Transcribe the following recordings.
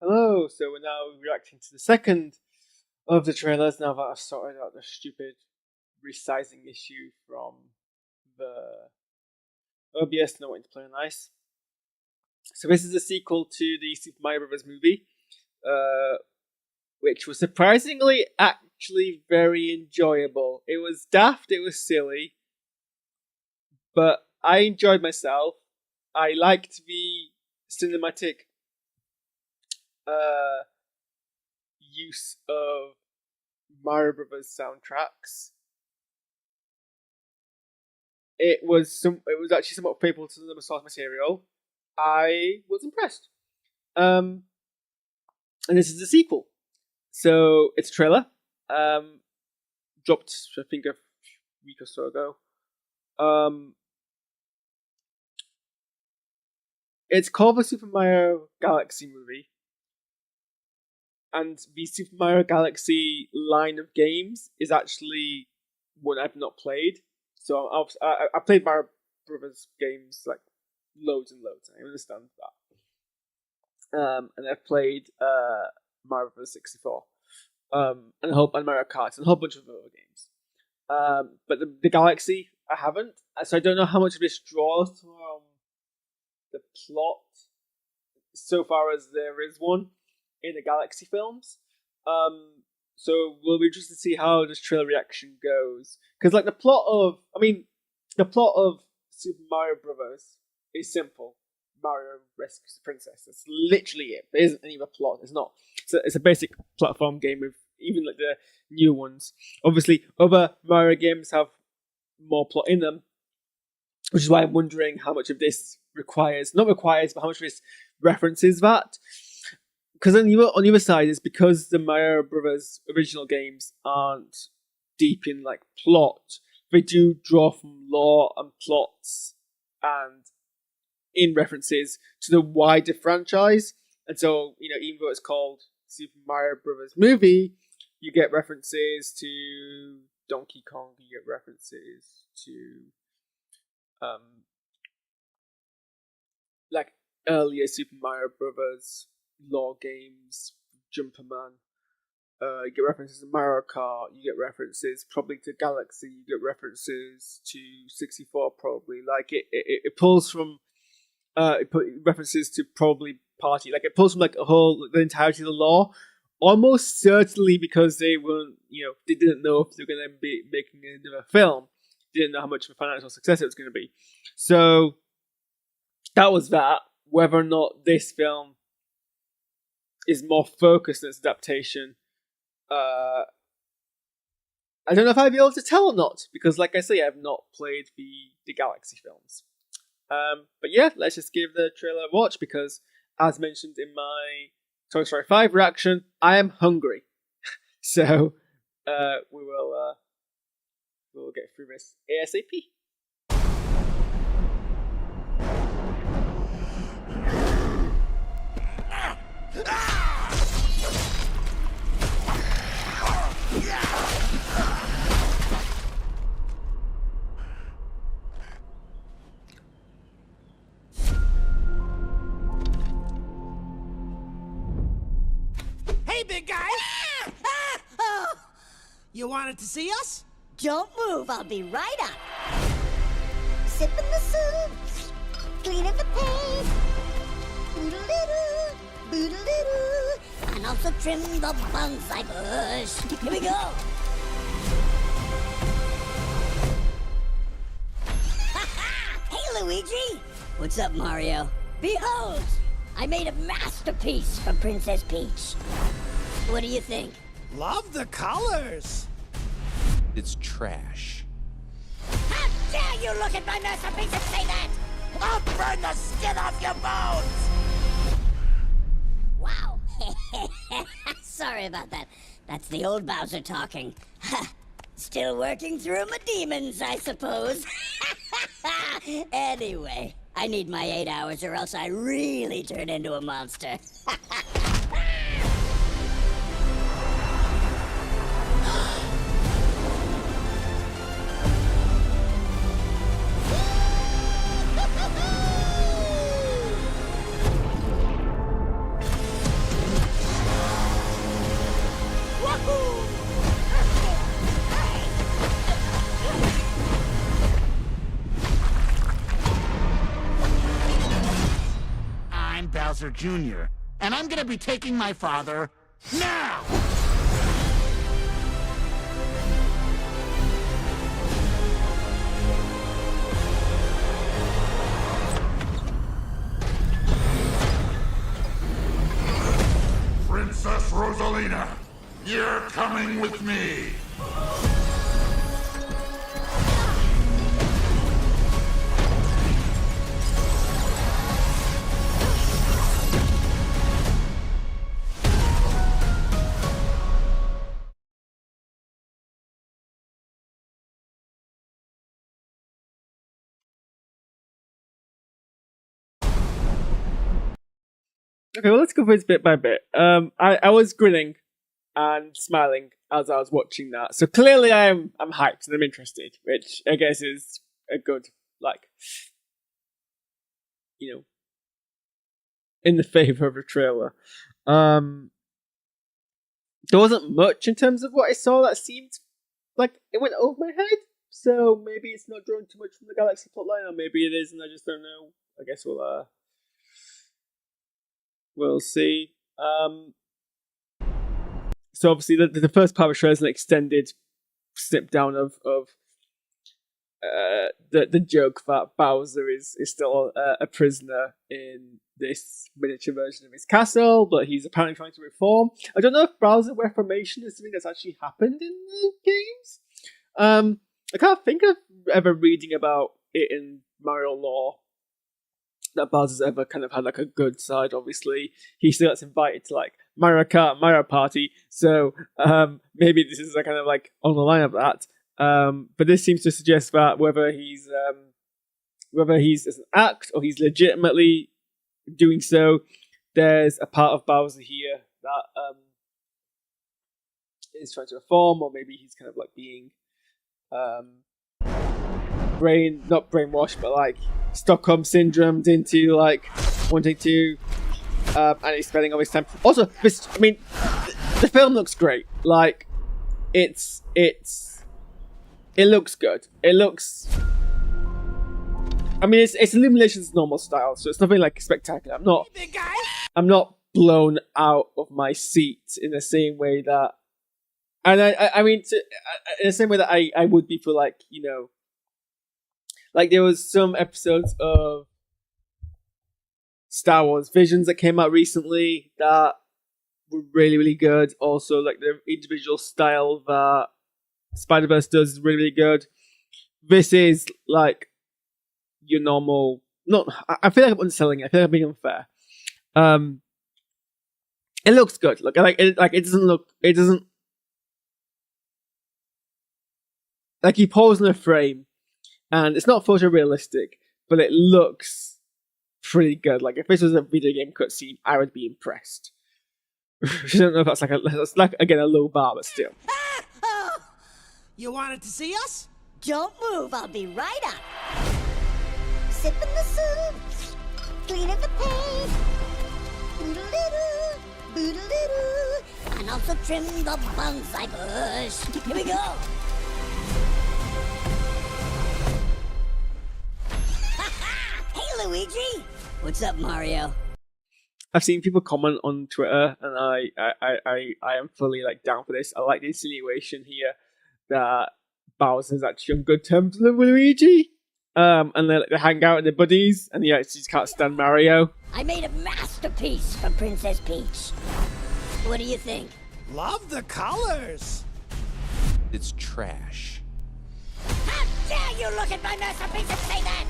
Hello, so we're now reacting to the second of the trailers now that I've sorted out the stupid resizing issue from the OBS not wanting to play nice. So this is a sequel to the Super Mario Bros. Movie, which was surprisingly actually very enjoyable. It was daft, it was silly, but I enjoyed myself. I liked the cinematic use of Mario Brothers soundtracks. It was actually somewhat faithful to the source material. I was impressed. And this is a sequel, so it's a trailer. Dropped I think a week or so ago. It's called the Super Mario Galaxy movie. And the Super Mario Galaxy line of games is actually one I've not played. So I played Mario Brothers games like loads and loads. I understand that. And I've played Mario Bros. 64, and Mario Kart and a whole bunch of other games. But the Galaxy I haven't, so I don't know how much of this draws from the plot so far as there is one in the Galaxy films. So we'll be interested to see how this trailer reaction goes. Because like the plot of Super Mario Bros. Is simple. Mario rescues the princess. That's literally it. There isn't any other plot. It's not. It's a basic platform game with even like the new ones. Obviously, other Mario games have more plot in them, which is why I'm wondering how much of this but how much of this references that. Because on the other side is because the Mario Brothers original games aren't deep in like plot, they do draw from lore and plots and in references to the wider franchise. And so, even though it's called Super Mario Brothers Movie, you get references to Donkey Kong, you get references to like earlier Super Mario Brothers lore games, Jumperman. You get references to Mario Kart. You get references probably to Galaxy. You get references to 64 probably. Like it pulls from it put references to probably Party. Like it pulls from like the entirety of the lore. Almost certainly because they weren't, they didn't know if they were going to be making another film. They didn't know how much of a financial success it was going to be. So that was that. Whether or not this film is more focused in its adaptation, I don't know if I'd be able to tell or not, because like I say, I've not played the Galaxy films. But yeah, let's just give the trailer a watch, because as mentioned in my Toy Story 5 reaction, I am hungry. So we will get through this ASAP. Hey, big guy! You wanted to see us? Don't move, I'll be right up. Sipping the soup, cleaning the paint, boodle-doo, boodle-doo, and also trim the bonsai bush. Here we go. Hey, Luigi! What's up, Mario? Behold! I made a masterpiece for Princess Peach. What do you think? Love the colors! It's trash. How dare you look at my masterpiece and say that? I'll burn the skin off your bones! Wow. Sorry about that. That's the old Bowser talking. Still working through my demons, I suppose. Anyway, I need my 8 hours or else I really turn into a monster. I'm Bowser Jr., and I'm gonna be taking my father now! Princess Rosalina, you're coming with me! Okay, well, let's go through this bit by bit. I was grinning and smiling as I was watching that, so clearly I'm hyped and I'm interested, which I guess is a good, like, you know, in the favor of a trailer. There wasn't much in terms of what I saw that seemed like it went over my head, so maybe it's not drawing too much from the Galaxy plotline, or maybe it is and I just don't know. I guess we'll see. So obviously the first part of the show is an extended snip down of the joke that Bowser is still a prisoner in this miniature version of his castle, but he's apparently trying to reform. I don't know if Bowser reformation is something that's actually happened in the games. I can't think of ever reading about it in Mario lore that Bowser's ever kind of had like a good side. Obviously, he still gets invited to like Mario Kart, Mario Party, so maybe this is a kind of like on the line of that. But this seems to suggest that whether he's as an act or he's legitimately doing so, there's a part of Bowser here that is trying to reform, or maybe he's kind of like being not brainwashed, but like Stockholm syndromed into like wanting to, and he's spending all his time. Also, this, I mean, the film looks great. Like, it looks good. It looks. I mean, it's Illumination's normal style, so it's nothing like spectacular. I'm not blown out of my seat in the same way that, and I mean, in the same way that I would be for like, you know, like there was some episodes of Star Wars Visions that came out recently that were really, really good. Also, like the individual style that Spider-Verse does is really, really good. This is like your normal. Not. I feel like I'm underselling it. I feel like I'm being unfair. It looks good. Look, it doesn't look. It doesn't. Like you pause in a frame, and it's not photorealistic, but it looks pretty good. Like if this was a video game cutscene, I would be impressed. I don't know if that's like again a low bar, but still. You wanted to see us? Don't move, I'll be right up. Sipping the soup, cleaning the paint, boodle-doo, boodle-doo, and also trim the bonsai bush. Here we go. Hey, Luigi. What's up, Mario? I've seen people comment on Twitter, and I am fully like down for this. I like the insinuation here that Bowser's actually on good terms with Luigi, and they hang out with their buddies, and he actually just can't stand Mario. I made a masterpiece for Princess Peach. What do you think? Love the colors. It's trash. How dare you look at my masterpiece and say that?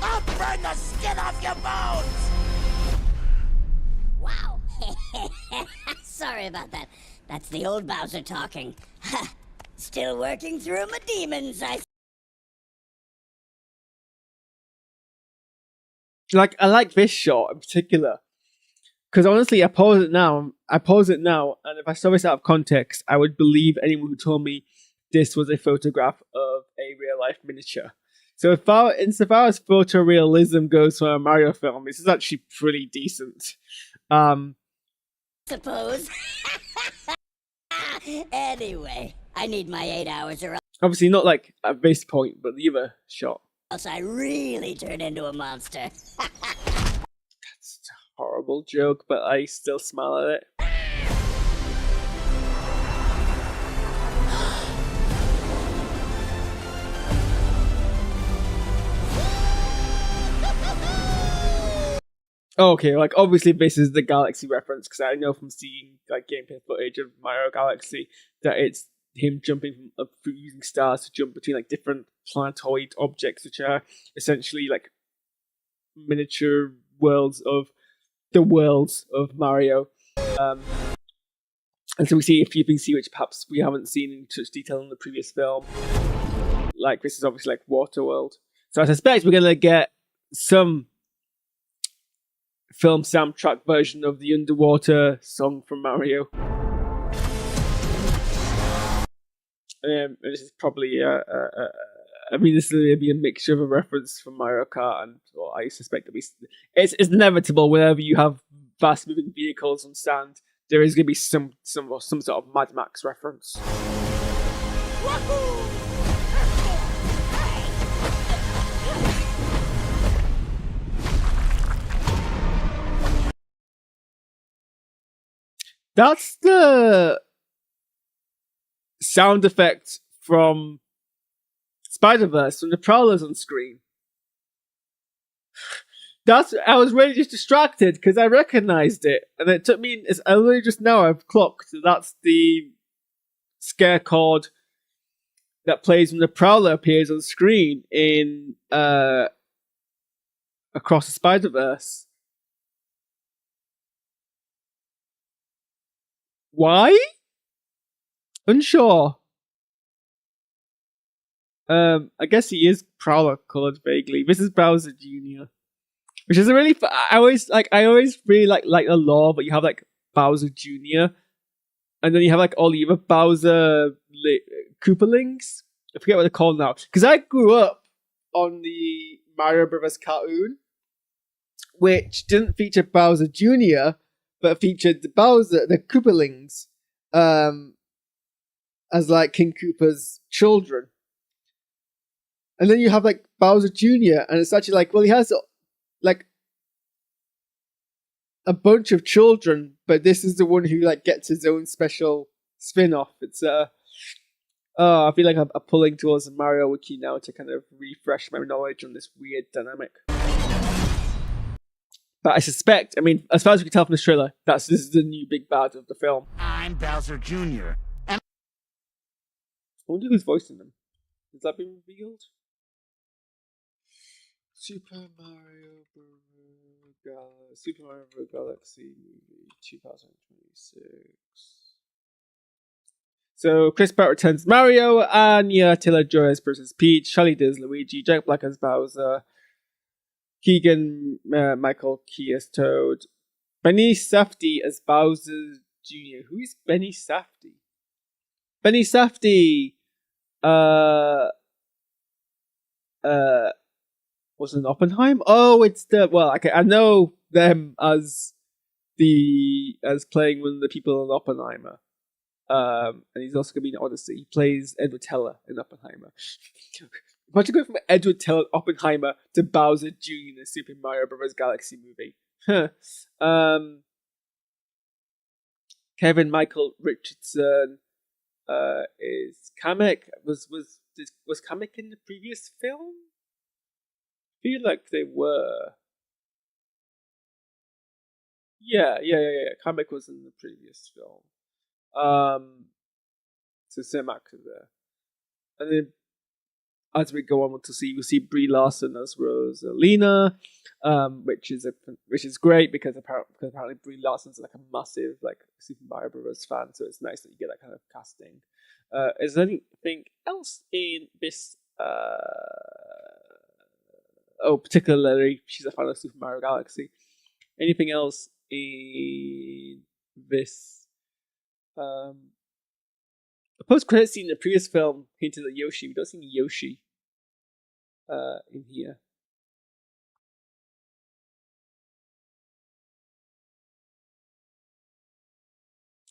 I'll burn the skin off your bones. Wow. Sorry about that. That's the old Bowser talking. Still working through my demons, Like I like this shot in particular because honestly, I pause it now, and if I saw this out of context, I would believe anyone who told me this was a photograph of a real life miniature. So insofar as photorealism goes for a Mario film, this is actually pretty decent. suppose. Anyway, I need my 8 hours or Obviously not like at this point, but the other shot. else I really turn into a monster. That's horrible. horrible joke, but I still smile at it. Okay, like obviously this is the Galaxy reference because I know from seeing like gameplay footage of Mario Galaxy that it's him jumping from using stars to jump between like different planetoid objects, which are essentially like miniature worlds of the worlds of Mario. And so we see a few things here which perhaps we haven't seen in such detail in the previous film. Like this is obviously like Waterworld. So I suspect we're gonna get some film soundtrack version of the underwater song from Mario. This is probably I mean, this will be a mixture of a reference from Mario Kart, and I suspect it's inevitable whenever you have fast moving vehicles on sand, there is going to be some sort of Mad Max reference. Wahoo! That's the sound effect from Spider-Verse when the Prowler's on screen. I was really just distracted because I recognized it, and it took me. It's only just now I've clocked that's the scare chord that plays when the Prowler appears on screen in Across the Spider-Verse. Why? Unsure. I guess he is Prowler colored vaguely. This is Bowser Jr., which is a really. I always really like the lore, but you have like Bowser Jr., and then you have like all the other Bowser Koopalings. I forget what they're called now. Because I grew up on the Mario Brothers cartoon, which didn't feature Bowser Jr., but featured the Koopalings, as like King Koopa's children. And then you have like Bowser Jr., and it's actually like, well, he has like a bunch of children, but this is the one who like gets his own special spin-off. It's I feel like I'm pulling towards the Mario wiki now to kind of refresh my knowledge on this weird dynamic. But I suspect, I mean, as far as we can tell from this trailer, this is the new big bad of the film. I'm Bowser Jr. And I wonder who's voicing them. Has that been revealed? Super Mario Bros. Galaxy movie 2026. So Chris Pratt returns Mario, Anya Taylor-Joy as Princess Peach, Charlie Day as Luigi, Jack Black as Bowser, Keegan Michael Key as Toad, Benny Safdie as Bowser Jr. Who is Benny Safdie? Benny Safdie was it Oppenheim? Oh, it's I know them as playing one of the people in Oppenheimer. And he's also going to be in Odyssey. He plays Edward Teller in Oppenheimer. Imagine going from Edward Teller Oppenheimer to Bowser Jr. in the Super Mario Bros. Galaxy movie. Kevin Michael Richardson is Kamek. Was Kamek in the previous film? I feel like they were. Yeah. Kamek was in the previous film. So same actor there. And then as we go on, we'll see Brie Larson as Rosalina, which is great because apparently Brie Larson's like a massive like Super Mario Bros. Fan, so it's nice that you get that kind of casting. Is there anything else in this? Particularly, she's a fan of Super Mario Galaxy. Anything else in this? The post-credit scene in the previous film hinted at Yoshi. We don't see Yoshi in here.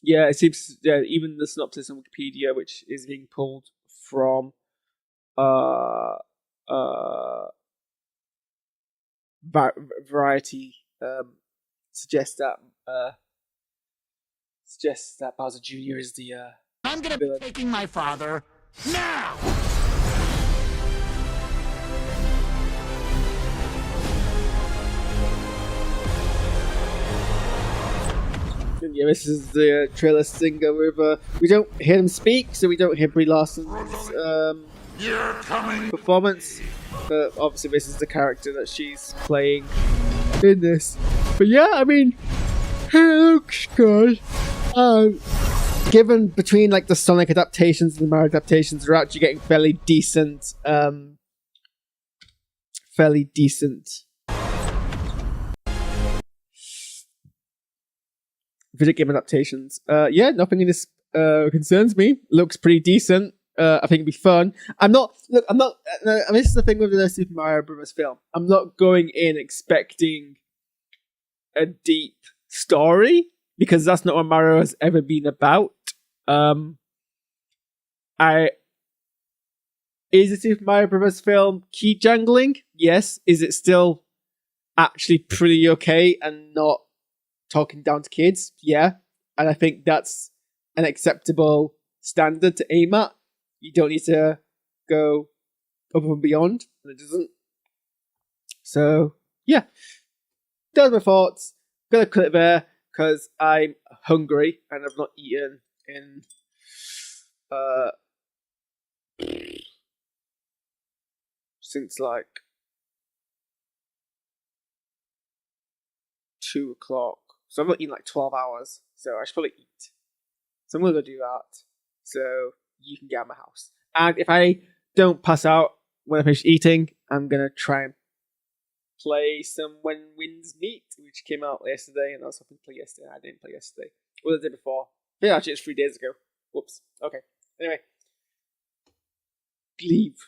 Yeah, it seems. Yeah, even the synopsis on Wikipedia, which is being pulled from Variety, suggests that Bowser Jr. is the I'm gonna villain. be taking my father now! And yeah, this is the trailer singer with we don't hear him speak, so we don't hear Brie Larson's You're coming. performance. But obviously, this is the character that she's playing in this. But yeah, I mean, it looks good. Given between like the Sonic adaptations and the Mario adaptations, we're actually getting fairly decent video game adaptations. Yeah, nothing in this concerns me. Looks pretty decent. I think it'd be fun. I'm not. This is the thing with the Super Mario Bros. Film. I'm not going in expecting a deep story because that's not what Mario has ever been about. Is the Super Mario Bros. Film key jangling? Yes. Is it still actually pretty okay and not talking down to kids? Yeah. And I think that's an acceptable standard to aim at. You don't need to go above and beyond, and it doesn't. So, yeah. Those are my thoughts. I'm going to cut it there because I'm hungry and I've not eaten in since like 2 o'clock. So I've not eaten like 12 hours. So I should probably eat. So I'm going to go do that. So you can get out of my house. And if I don't pass out when I finish eating, I'm going to try and play some When Winds Meet, which came out yesterday, and I was hoping to play yesterday. I didn't play yesterday. Well, the day before. Yeah, actually, it's 3 days ago. Whoops. Okay. Anyway. Leave.